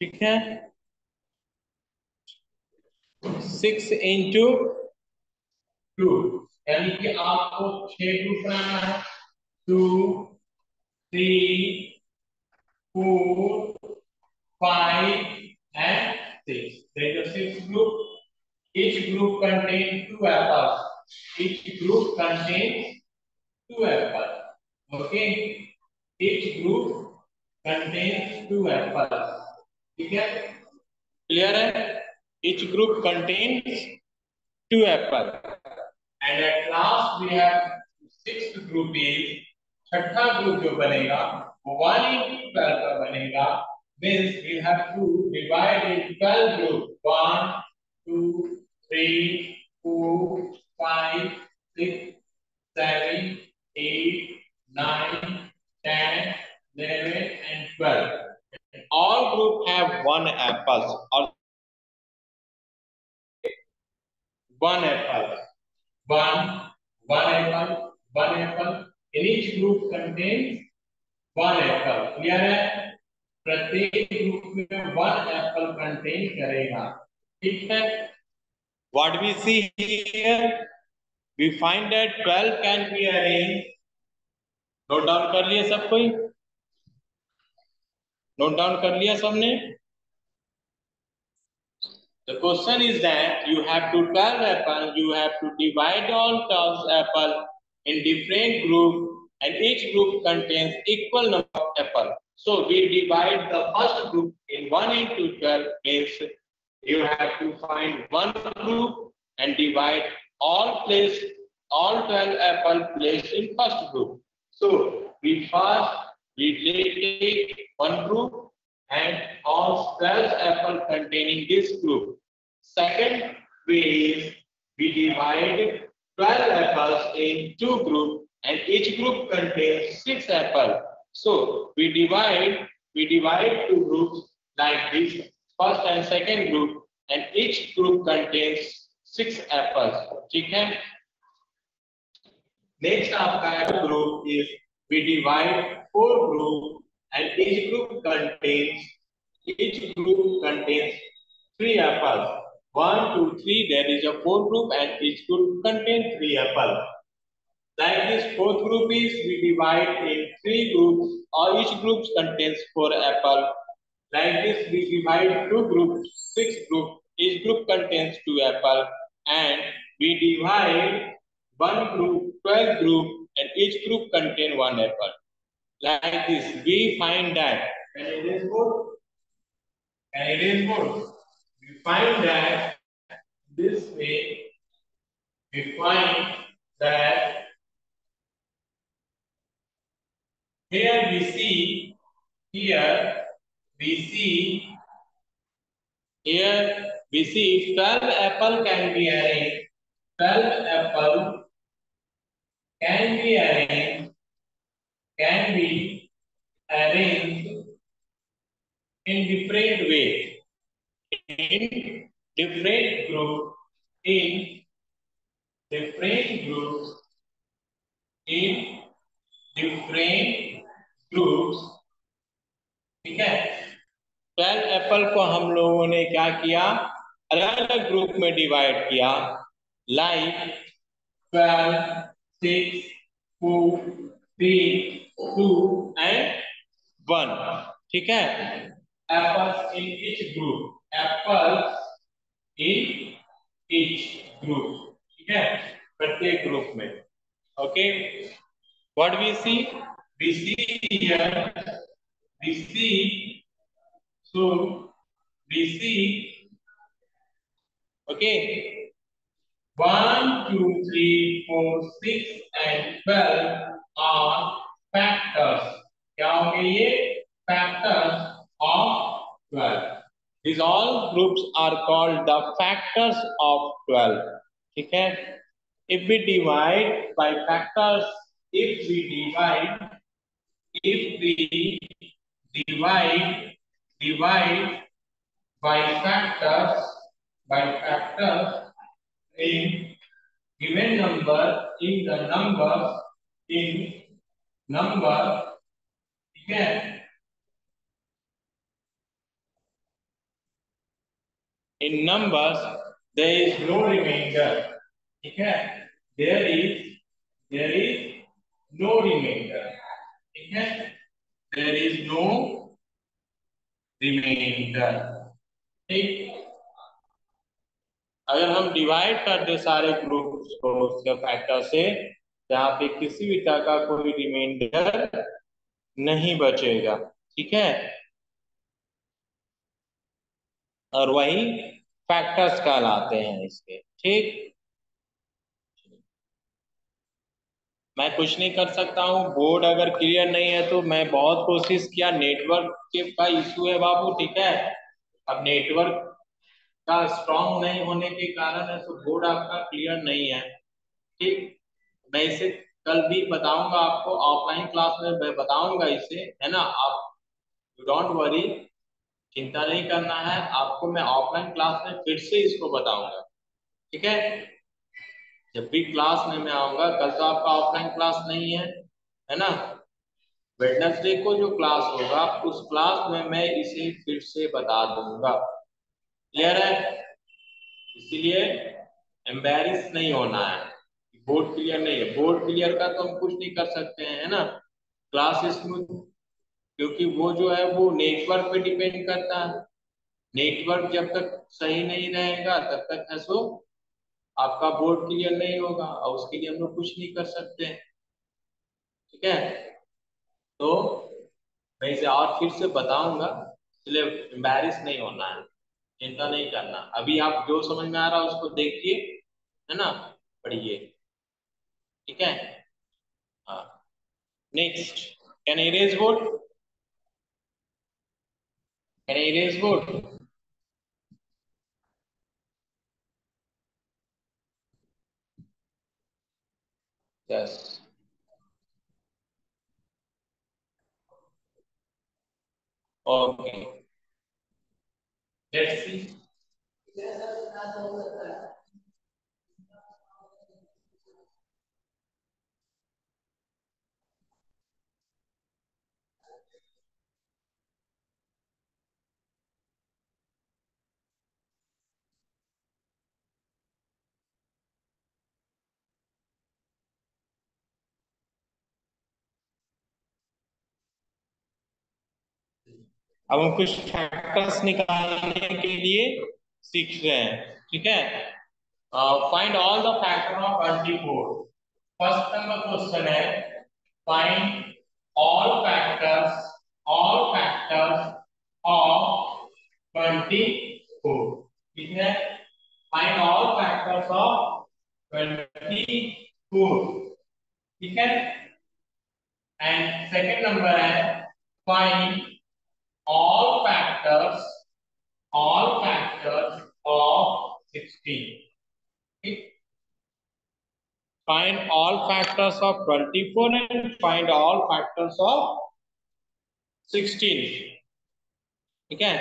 ठीक है, 6 इंटू 2, यानी कि आपको 6 ग्रुप बनाना है। 2, 3, 4, 5 and 6. There is a 6 group. Each group contains 2 apples. Each group contains 2 apples. Okay. Each group contains 2 apples. ठीक है, क्लियर है? Each group contains 2 apples. And at last we have sixth group is, छठा group जो बनेगा वो 1 into 12 का बनेगा। Means we have to divide in 12 group, 1, 2, 3, 4, 5, 6, 7, 8, 9, 10, 11 and 12. All group have one apples or one apple. One apple, one apple. In each group contains one apple. Clear है? प्रत्येक group में one apple contain करेगा। ठीक है? What we see here, we find that 12 can be arranged. Note down कर लिया सब कोई? नोट डाउन कर लिया सबने? The question is that you have to 12 apple, you have to divide all 12 apple in different group and each group contains equal number of apple. So we divide the first group in 1 into 12 means you have to find one group and divide all 12 apple placed in first group. So we take one group and all 12 apple containing this group. Second way is we divide 12 apples in two groups and each group contains 6 apples. So we divide two groups like this, first and second group, and each group contains 6 apples. ठीक है? Next आपका group is we divide 4 groups and each group contains 3 apples. 1, 2, 3. There is a 4 group and each group contains 3 apples. Like this, fourth group is we divide in 3 groups, or each group contains 4 apples. Like this, we divide 2 groups, 6 groups. Each group contains 2 apples, and we divide one group, 12 group, and each group contains 1 apple. Like this, we find that. Can it is good? We find that this way. We find that here we see 12 apple can be arranged. 12 apple can be arranged in different ways. In different groups. In different groups. ठीक है? 12 Apple को हम लोगों ने क्या किया? अलग अलग ग्रुप में डिवाइड किया। Like 12, 6, 4, 3, 2 and 1। ठीक है? Apples in each group. ठीक है? प्रत्येक ग्रुप में। Okay, what we see here, we see, okay, 1, 2, 3, 4, 6 and 12 are factors. क्या होंगे ये? Factors of 12. These all groups are called the factors of 12. ठीक है? If we divide by factors, if we divide by factors in given number, in the number, ठीक है? In numbers there is no reminder, ठीक है, there is no reminder, ठीक है, there is no reminder, ठीक। अगर हम डिवाइड कर दे सारे ग्रुप्स को उसके फैक्टर से, जहाँ पे किसी भी तरह का कोई रिमाइंडर नहीं बचेगा, ठीक है, और वही फैक्टर्स कहलाते हैं इसके, ठीक। मैं कुछ नहीं कर सकता हूँ, बोर्ड अगर क्लियर नहीं है तो मैं बहुत कोशिश किया, नेटवर्क के का इशू है बाबू, ठीक है। अब नेटवर्क का स्ट्रांग नहीं होने के कारण है तो बोर्ड आपका क्लियर नहीं है, ठीक। मैं इसे कल भी बताऊंगा आपको, ऑफलाइन क्लास में मैं बताऊंगा इसे, है ना। आप डोंट वरी, चिंता नहीं करना है आपको, मैं ऑफलाइन क्लास में फिर से इसको बताऊंगा, ठीक है। जब भी क्लास में मैं आऊंगा, कल तो आपका ऑफलाइन क्लास नहीं है ना। वेडनेसडे को जो क्लास होगा उस क्लास में मैं इसे फिर से बता दूंगा, क्लियर है। इसीलिए एम्बेरस नहीं होना है, बोर्ड क्लियर नहीं है, बोर्ड क्लियर का तो हम कुछ नहीं कर सकते हैं, है ना। क्लास स्मूथ, क्योंकि वो जो है वो नेटवर्क पे डिपेंड करता है, नेटवर्क जब तक सही नहीं रहेगा तब तक है सो आपका बोर्ड क्लियर नहीं होगा, और उसके लिए हम लोग कुछ नहीं कर सकते, ठीक है। तो मैं इसे और फिर से बताऊंगा, इसलिए एम्बैरेस नहीं होना है, चिंता नहीं करना। अभी आप जो समझ में आ रहा है उसको देखिए, है ना, पढ़िए, ठीक है। हाँ, next, can erase board, can erase board, yes, okay, let's see. अब हम कुछ फैक्टर्स निकालने के लिए सीख रहे हैं, ठीक है। Find all the factor of 24। First number question है, फाइंड ऑल फैक्टर्स ऑफ 24, ठीक है। फाइंड ऑल फैक्टर्स ऑफ 24, ठीक है। एंड सेकंड नंबर है, find all factors all factors of 16, ठीक? Find all factors of 24 and find all factors of 16, ठीक है।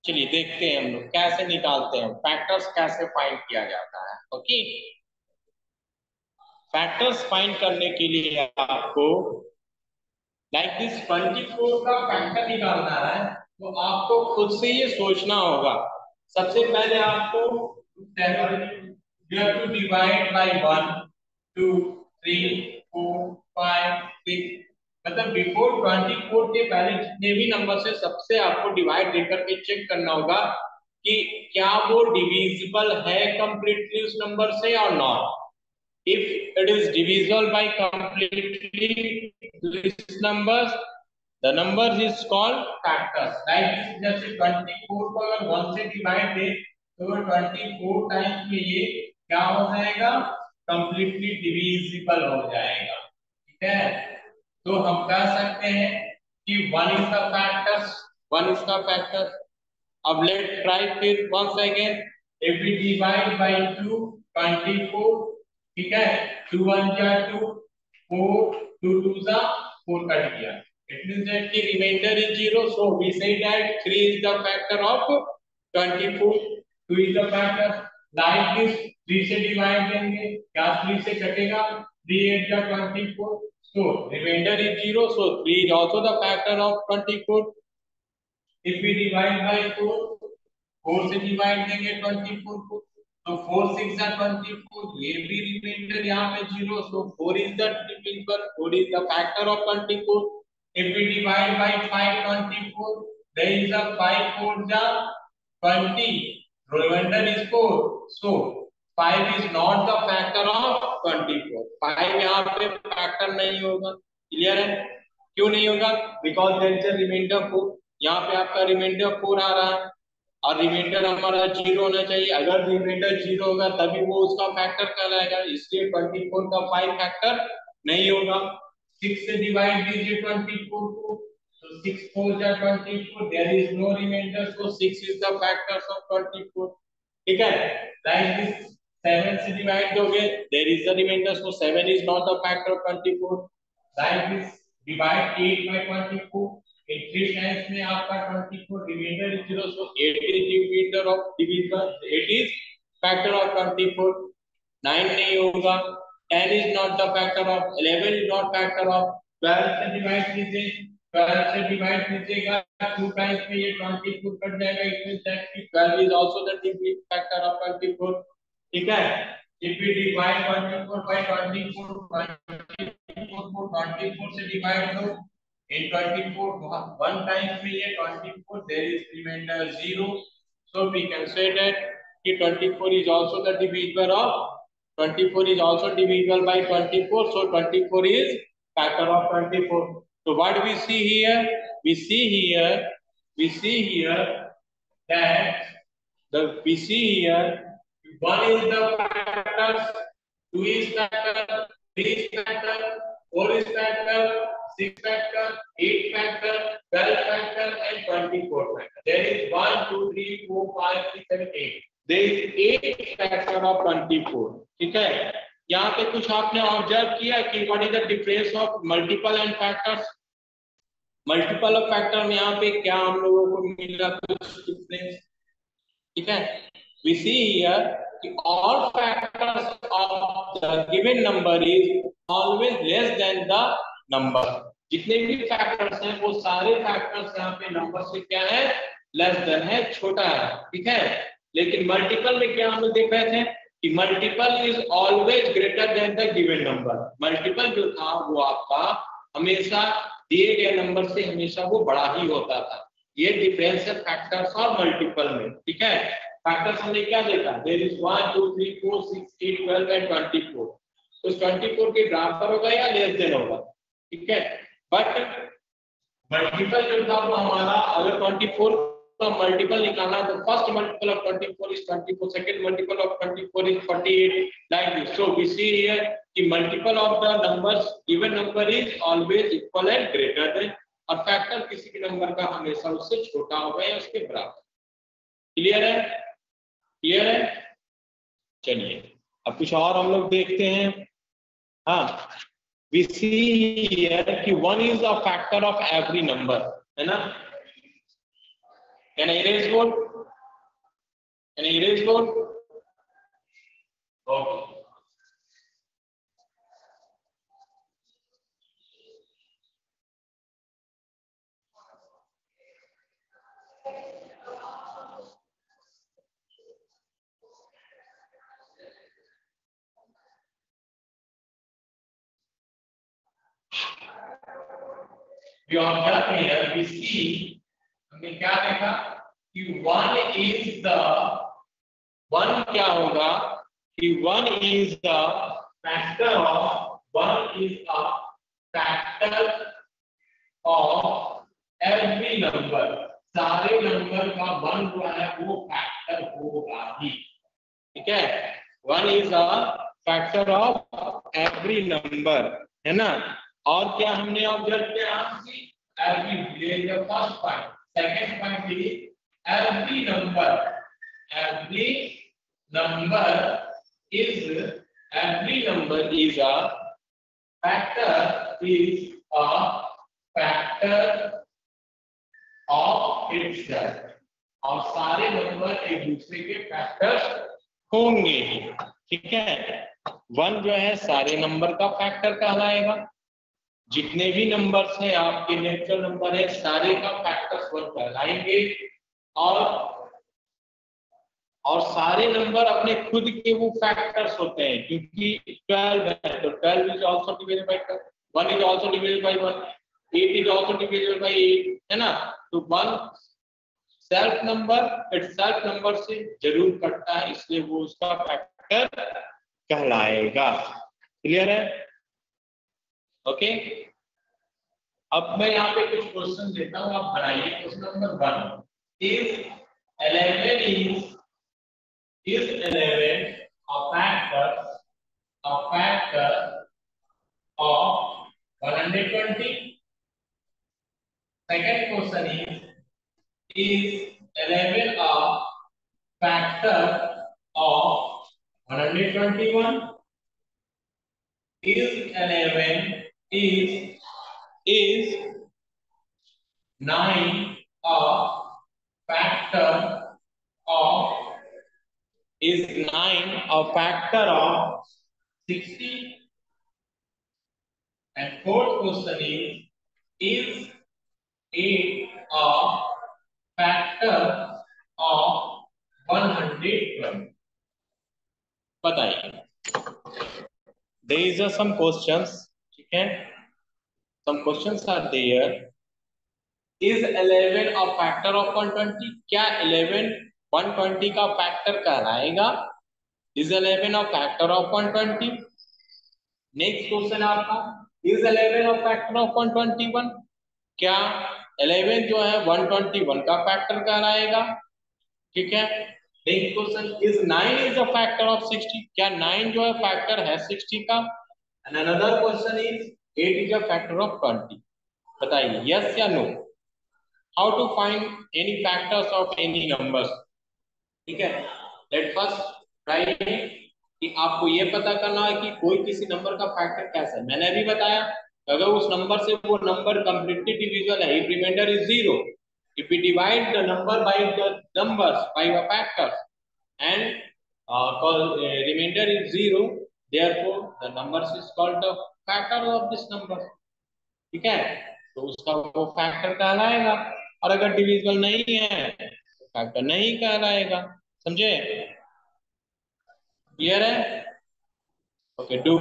चलिए देखते हैं हम लोग कैसे निकालते हैं फैक्टर्स, कैसे फाइंड किया जाता है, ओके। फैक्टर्स फाइंड करने के लिए आपको लाइक दिस 24 का फैक्टर निकालना है, तो आपको खुद से ये सोचना होगा। सबसे पहले आपको you have to divide by 1 2 3 4 5 6, मतलब बिफोर 24 के पहले जितने भी नंबर से सबसे आपको डिवाइड देकर के चेक करना होगा कि क्या वो डिविजिबल है कंप्लीटली उस नंबर से और not. If it is divisible by completely this numbers, the numbers is called factors. Like जैसे 24 को अगर 1 से डिवाइड दे तो 24 टाइम्स में ये क्या हो जाएगा, completely divisible हो जाएगा, ठीक है। तो हम कह सकते हैं कि 1 is the factors, 1 is the factor। अब लेट ट्राई फिर once again, if we divide by 2 24, ठीक है, 2 1 जा 2 4 2 2 जा 4 कट गया, it means that the remainder is 0, so we say that 3 is the factor of 24, 2 is the factor। like this 3 से divide देंगे, क्या 3 से कटेगा, 3 8 जा 24, so remainder is 0, so 3 is also the factor of 24। if we divide by 4, 4 से divide देंगे 24 को, तो 4 6 जा 24, ये भी रिमाइंडर यहाँ पे 0, so 4 is the divisor, 4 is the factor of 24. If we divide by 5 24, there is a 5 4 ja 20, remainder is 4, so 5 is not the factor of 24. 5 यहाँ पे फैक्टर नहीं होगा, क्लियर है? क्यों नहीं होगा? Because there is a reminder 4, यहाँ पे आपका रिमाइंडर 4 आ रहा है और रिमाइंडर हमारा 0 होना चाहिए। अगर रिमाइंडर 0 होगा तभी वो उसका फैक्टर कहलाएगा, इसलिए 24 का 5 फैक्टर नहीं होगा। 6 से डिवाइड कीजिए 24 को, तो 6 4 जा 24, there is no reminder, so 6 is the factors of 24। ठीक है, लाइक दिस 7 से डिवाइड दोगे, there is the reminder, so 7 is not the factor of 24। Like this divide 8 by 24, in 3 times में आपका 24, remainder is 0, so 8 is remainder of division, 8 is factor of 24। 9 नहीं होगा, 10 is not the factor of, 11 is not factor of, 12 से divide कीजिए, 12 से divide कीजिएगा 2 times में ये 24 कट जाएगा, it means that 12 is also the division factor of 24। ठीक है, if we divide 24 by 24, 24 से डिवाइड दो, in 24 one times में ये 24, there is remainder 0, so we can say that 24 is also the divisor of 24 is also divisible by 24, so 24 is factor of 24। so what we see here, we see here that we see here 1 is the factors, 2 is factor, 3 is factor, 4 is factor, 6 factor, 8 factor, 12 factor and 24 factor। There is 1 2 3 4 5 6 7 8, there is 8 factor of 24। ठीक है, यहाँ पे कुछ आपने observe किया कि what is the difference of multiple and factors? Multiple of factor में यहाँ पे क्या हम लोगों को मिला कुछ डिफरेंस? ठीक है, we see here all factors of the given number is always less than the number। जितने भी फैक्टर्स हैं वो सारे फैक्टर्स यहाँ पे नंबर से क्या है, लेस देन है, छोटा है। ठीक है, लेकिन मल्टीपल में क्या हम लोग देख रहे थे कि multiple is always greater than the given number. Multiple जो था वो आपका हमेशा दिए गए नंबर से हमेशा वो बड़ा ही होता था। ये डिफरेंस है फैक्टर्स और मल्टीपल में। ठीक है, फैक्टर्स हमने क्या देखा, देयर इज 1 2 3 4 6 8 12 एंड 24। उस 24 के बराबर होगा या लेस देन होगा? ठीक है, बट मल्टीपल जो था वो हमारा, अगर 24 का मल्टीपल निकालना तो first multiple of 24 is 24, second multiple of 24 is 48, like this. So we see here कि multiple of the numbers given number is always equal and greater than, और फैक्टर किसी भी नंबर का हमेशा उससे छोटा होगा या उसके बराबर। क्लियर है? क्लियर है? चलिए अब कुछ और हम लोग देखते हैं। हाँ, we see here कि 1 is a factor of every number, है ना? Can I erase board? Can I erase board? Okay. We observe here, we see, हमने क्या देखा कि 1 is the, 1 क्या होगा कि 1 is the factor of, 1 is a factor of every number। सारे नंबर का 1 जो है वो फैक्टर होगा ही। ठीक है, 1 is a factor of every number, है ना? और क्या हमने ऑब्जर्व किया कि every first point, second point is every number is a factor of itself, और सारे नंबर एक दूसरे के फैक्टर्स होंगे ही। ठीक है, 1 जो है सारे नंबर का फैक्टर कहलाएगा। जितने भी नंबर्स हैं आपके नेचुरल नंबर है, सारे का फैक्टर्स 1 कहलाएंगे। और और सारे नंबर अपने खुद के वो फैक्टर्स होते हैं, क्योंकि 12 है तो 12 is also divisible by 12, 1 is also divisible by 1, 8 is also divisible by 8, है ना। तो 1 self number it self number से जरूर कटता है, इसलिए वो उसका फैक्टर कहलाएगा। क्लियर है? ओके। अब मैं यहाँ पे कुछ क्वेश्चन देता हूँ, आप बनाइए। Question number 1 is 11 is 11 a factor of 120? Second question is 11 a factor of 121? Is 11 is 9 a factor of is 9 a factor of 60? And fourth question is 8 a factor of 120? बताइए। There is some questions, ठीक है? Some questions are there. Is 11 a factor of 120? क्या 11 120 का factor कहलाएगा? Is 11 a factor of 120? Next question आपका, is 11 a factor of 121? क्या 11 जो है 121 का फैक्टर कहलाएगा? ठीक है। Next question, is 9 is a factor of 60? क्या 9 जो है फैक्टर है 60 का? And another question is 8 is a factor of 20? बताइए यस या no. How to find any factors of any numbers? ठीक है। लेट फर्स्ट ट्राई कि आपको ये पता करना है कि कोई किसी नंबर का फैक्टर कैसा है। मैंने अभी बताया, अगर उस नंबर से वो नंबर कंप्लीटली डिविजिबल है, if reminder is zero, if we divide the number by the numbers by a factor and remainder is zero, therefore the numbers is called the factor of this number. ठीक है, तो उसका वो factor कहलाएगा। और अगर divisible नहीं है तो फैक्टर नहीं कहलाएगा। समझे? क्लियर है? Okay, do.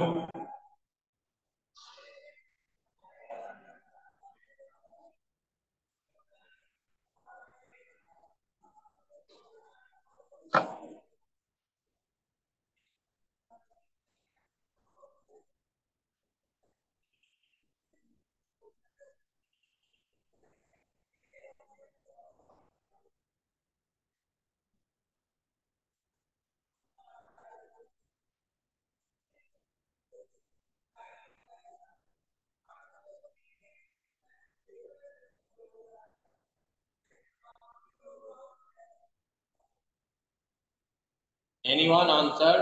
Anyone answer?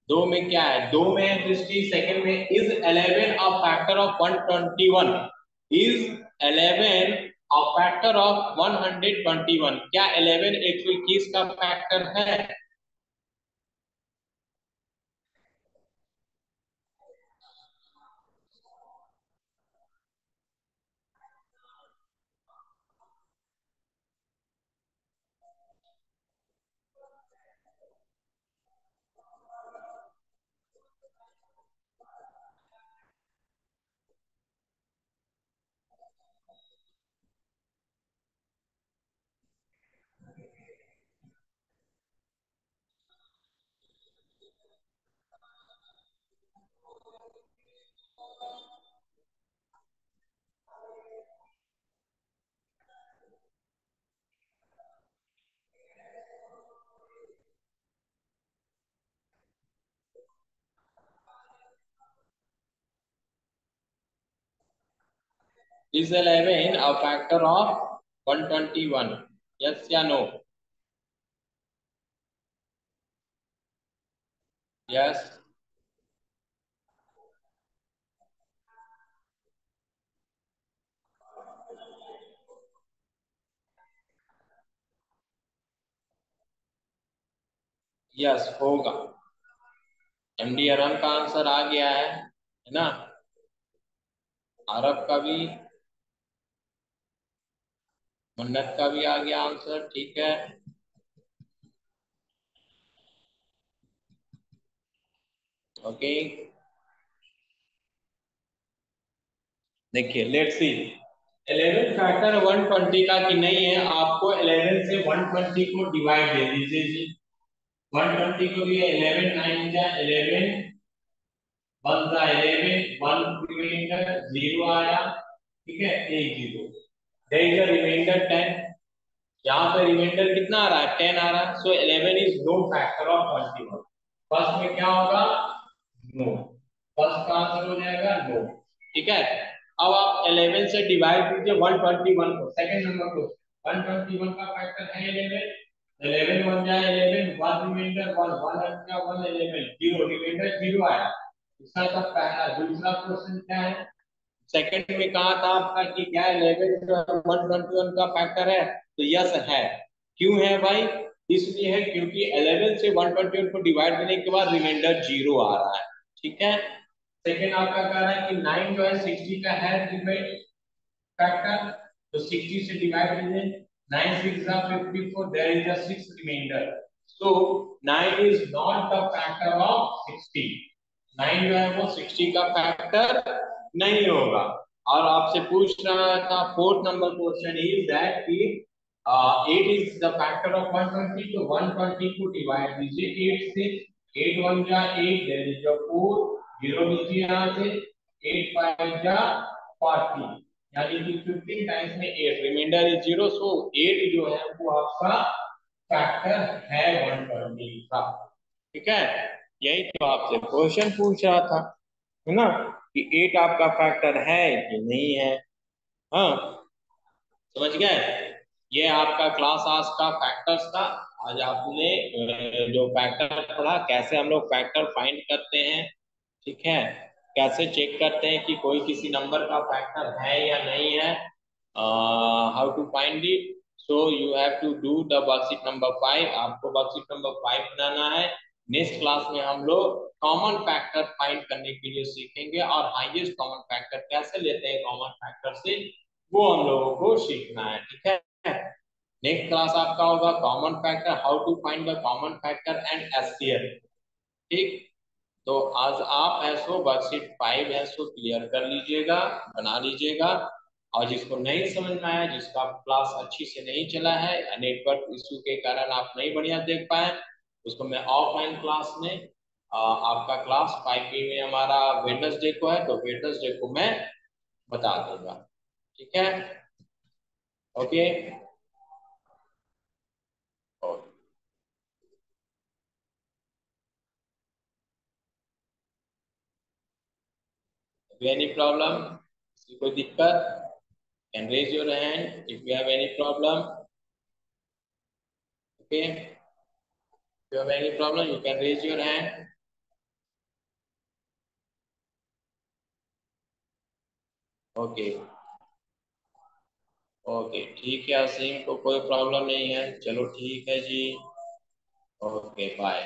दो में क्या है? दो में दृष्टि, सेकंड में is 11 a factor of 121? Is 11 a factor of 121? क्या 11 121 का फैक्टर है? Is 11 a factor of 121? Yes या नो? यस। यस होगा। एमडी अरम का आंसर आ गया है ना? आरब का भी, मन्नत का भी आ गया आंसर। ठीक है, ओके, देखिए लेट्स सी 11 फैक्टर 120 का कि नहीं है, आपको 11 से 120 को डिवाइड दे दीजिए जी। 120 को भी 11 9 जा 11 1 जा 11 1 रिमाइंडर 0 आया, ठीक है, एक zero, there is a reminder 10। यहाँ पे रिमाइंडर कितना आ रहा है, 10 आ रहा है। So 11 is no factor of 21। First में क्या होगा, नो, फर्स्ट का आंसर हो जाएगा नो, ठीक है। अब आप 11 से डिवाइड कीजिए 121 को, सेकंड नंबर को। 121 का फैक्टर है 11, 11 1 जा 11 1 रिमाइंडर 1 1 जा 1 11 0 रिमाइंडर 0 आया। इसका सब पहला। दूसरा क्वेश्चन क्या है, सेकंड में कहा था आपका कि क्या 11 जो है 121 का फैक्टर है, तो यस है। क्यों है भाई, इसलिए है क्योंकि 11 से 121 को डिवाइड करने के बाद रिमाइंडर 0 आ रहा है, ठीक है। सेकंड आपका कह रहा है कि 9 जो है 60 का है फैक्टर, तो 60 से डिवाइड कीजिए, 9 6 are 54, there is a 6 remainder, so 9 is not the factor of 60। 9 जो है वो 60 का फैक्टर नहीं होगा। और आपसे पूछ रहा था fourth number question is that कि 8 इज द फैक्टर ऑफ 120, तो 120 को डिवाइड कीजिए 8 से, 8 1 जा 8, देयर इज योर 4, 0 लीजिए यहाँ से, 8 5 जा 40, यानी कि 15 टाइम्स में 8, रिमाइंडर इज 0, सो 8 जो है वो आपका फैक्टर है 120 का, ठीक है। यही तो आपसे क्वेश्चन पूछ रहा था, है ना, कि 8 आपका फैक्टर है कि नहीं है। हाँ, समझ गए। ये आपका क्लास आज का फैक्टर्स था। आज आपने जो फैक्टर पढ़ा, कैसे हम लोग फैक्टर फाइंड करते हैं, ठीक है, कैसे चेक करते हैं कि कोई किसी नंबर का फैक्टर है या नहीं है, how to find it. So you have to do the worksheet number 5, आपको वर्कशीट नंबर 5 बनाना है। नेक्स्ट क्लास में हम लोग कॉमन फैक्टर फाइंड करने के लिए सीखेंगे, और हाईएस्ट कॉमन फैक्टर कैसे लेते हैं कॉमन फैक्टर से, वो हम लोगों को सीखना है, ठीक है। नेक्स्ट क्लास आपका होगा common factor, how to find the common factor and HCF, ठीक। तो आज आप ऐसो वर्कशीट 5 ऐसो क्लियर कर लीजिएगा, बना लीजिएगा। और जिसको नहीं समझ में आया, जिसका क्लास अच्छी से नहीं चला है, नेटवर्क इशू के कारण आप नहीं बढ़िया देख पाए, उसको मैं ऑफलाइन क्लास में आपका क्लास 5 में हमारा वेडनेसडे को है, तो वेडनेसडे को मैं बता दूंगा, ठीक है। ओके, एनी प्रॉब्लम, कोई दिक्कत, can raise your hand if you have any problem. Okay, if you have any problem you can raise your hand। Okay, okay, ठीक है, असीम को कोई प्रॉब्लम नहीं है, चलो ठीक है जी, ओके बाय।